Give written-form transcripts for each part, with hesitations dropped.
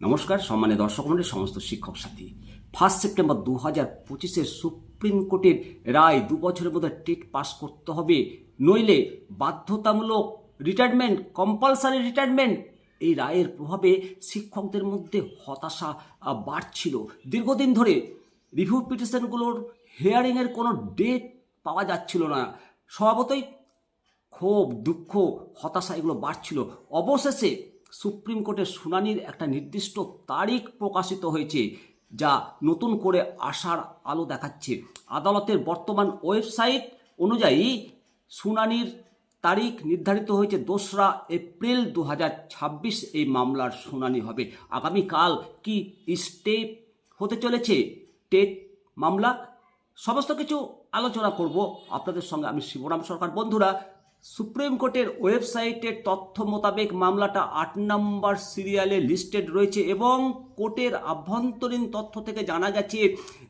নমস্কার সম্মানীয় দর্শক মণ্ডলী, সমস্ত শিক্ষক সাথী। 1 সেপ্টেম্বর 2025 সুপ্রিম কোর্টের রায় 2 বছরের মধ্যে টেট পাস করতে হবে, নইলে বাধ্যতামূলক রিটায়ারমেন্ট, কম্পালসারি রিটায়ারমেন্ট। এই রায়ের প্রভাবে শিক্ষকদের মধ্যে হতাশা বাড়ছিল। দীর্ঘদিন ধরে রিভিউ পিটিশনগুলোর হিয়ারিংয়ের কোনো ডেট পাওয়া যাচ্ছিল না। স্বভাবতই ক্ষোভ, দুঃখ, হতাশা এগুলো বাড়ছিল। অবশেষে সুপ্রিম কোর্টের শুনানির একটা নির্দিষ্ট তারিখ প্রকাশিত হয়েছে, যা নতুন করে আশার আলো দেখাচ্ছে। আদালতের বর্তমান ওয়েবসাইট অনুযায়ী শুনানির তারিখ নির্ধারিত হয়েছে 2রা এপ্রিল 2026। এই মামলার শুনানি হবে। আগামীকাল কি স্টেপ হতে চলেছে টেট মামলা, সমস্ত কিছু আলোচনা করব আপনাদের সঙ্গে আমি শিবরাম সরকার। বন্ধুরা, সুপ্রিম কোর্টের ওয়েবসাইটের তথ্য মোতাবেক মামলাটা 8 নম্বর সিরিয়ালে লিস্টেড রয়েছে এবং কোর্টের আভ্যন্তরীণ তথ্য থেকে জানা গেছে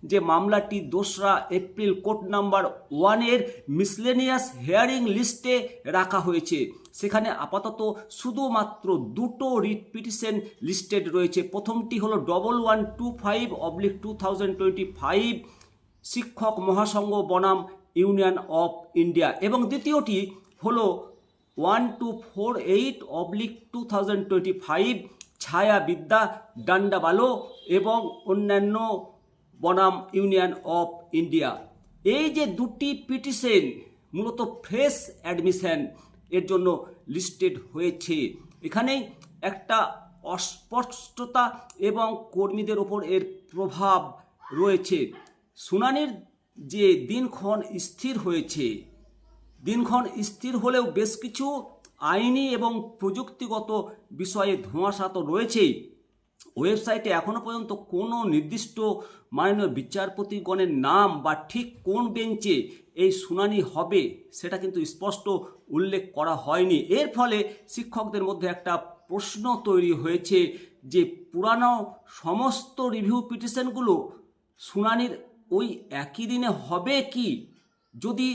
যে মামলাটি 2রা এপ্রিল কোর্ট নাম্বার 1-এর মিসলেনিয়াস হিয়ারিং লিস্টে রাখা হয়েছে। সেখানে আপাতত শুধুমাত্র 2টো রিট পিটিশন লিস্টেড রয়েছে। প্রথমটি হলো 1125/2025 শিক্ষক মহাসংঘ বনাম ইউনিয়ন অফ ইন্ডিয়া এবং দ্বিতীয়টি হলো 1248/2025 ছায়া বিদ্যা ডান্ডাবালো এবং অন্যান্য বনাম ইউনিয়ন অফ ইন্ডিয়া। এই যে দুটি পিটিশন মূলত ফ্রেশ অ্যাডমিশন এর জন্য লিস্টেড হয়েছে। এখানে একটা অস্পষ্টতা এবং কর্মীদের ওপর এর প্রভাব রয়েছে। শুনানির যে দিনক্ষণ স্থির হয়েছে, দিনক্ষণ স্থির হলেও বেশ কিছু আইনি এবং প্রযুক্তিগত বিষয়ে ধোঁয়াশা তো রয়েছেই। ওয়েবসাইটে এখনও পর্যন্ত কোনো নির্দিষ্ট মাননীয় বিচারপতিগণের নাম বা ঠিক কোন বেঞ্চে এই শুনানি হবে সেটা কিন্তু স্পষ্ট উল্লেখ করা হয়নি। এর ফলে শিক্ষকদের মধ্যে একটা প্রশ্ন তৈরি হয়েছে যে পুরানো সমস্ত রিভিউ পিটিশনগুলো শুনানির ওই একই দিনে হবে কি? যদি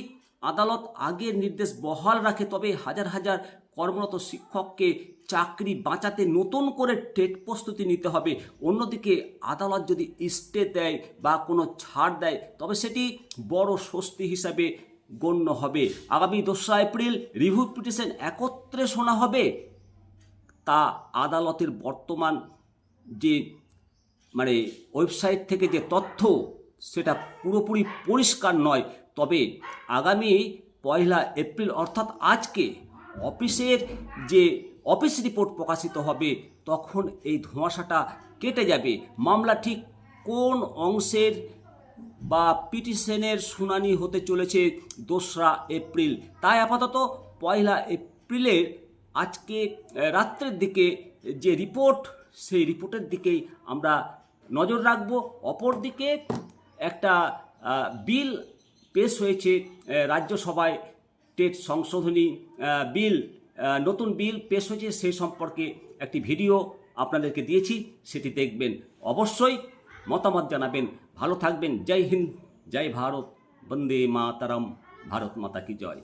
আদালত আগের নির্দেশ বহাল রাখে তবে হাজার হাজার কর্মরত শিক্ষককে চাকরি বাঁচাতে নতুন করে টেট প্রস্তুতি নিতে হবে। অন্যদিকে আদালত যদি স্টে দেয় বা কোনো ছাড় দেয় তবে সেটি বড় স্বস্তি হিসাবে গণ্য হবে। আগামী 2রা এপ্রিল রিভিউ পিটিশন একত্রে শোনা হবে, তা আদালতের বর্তমান যে ওয়েবসাইট থেকে যে তথ্য সেটা পুরোপুরি পরিষ্কার নয়। তবে আগামী 1 এপ্রিল অর্থাৎ আজকে অফিসের যে অফিস রিপোর্ট প্রকাশিত হবে তখন এই ধোঁয়াশাটা কেটে যাবে। মামলা ঠিক কোন অংশের বা পিটিশনের শুনানি হতে চলেছে 2রা এপ্রিল, তাই আপাতত 1 এপ্রিলের আজকে রাত্রের দিকে যে রিপোর্ট, সেই রিপোর্টের দিকেই আমরা নজর রাখব। অপরদিকে একটা বিল পেশ হয়েছে রাজ্যসভায়, টেট সংশোধনী বিল, নতুন বিল পেশ হয়েছে। সেই সম্পর্কে একটি ভিডিও আপনাদেরকে দিয়েছি, সেটি দেখবেন। অবশ্যই মতামত জানাবেন। ভালো থাকবেন। জয় হিন্দ, জয় ভারত, বন্দে মাতরম, ভারত মাতা কি জয়।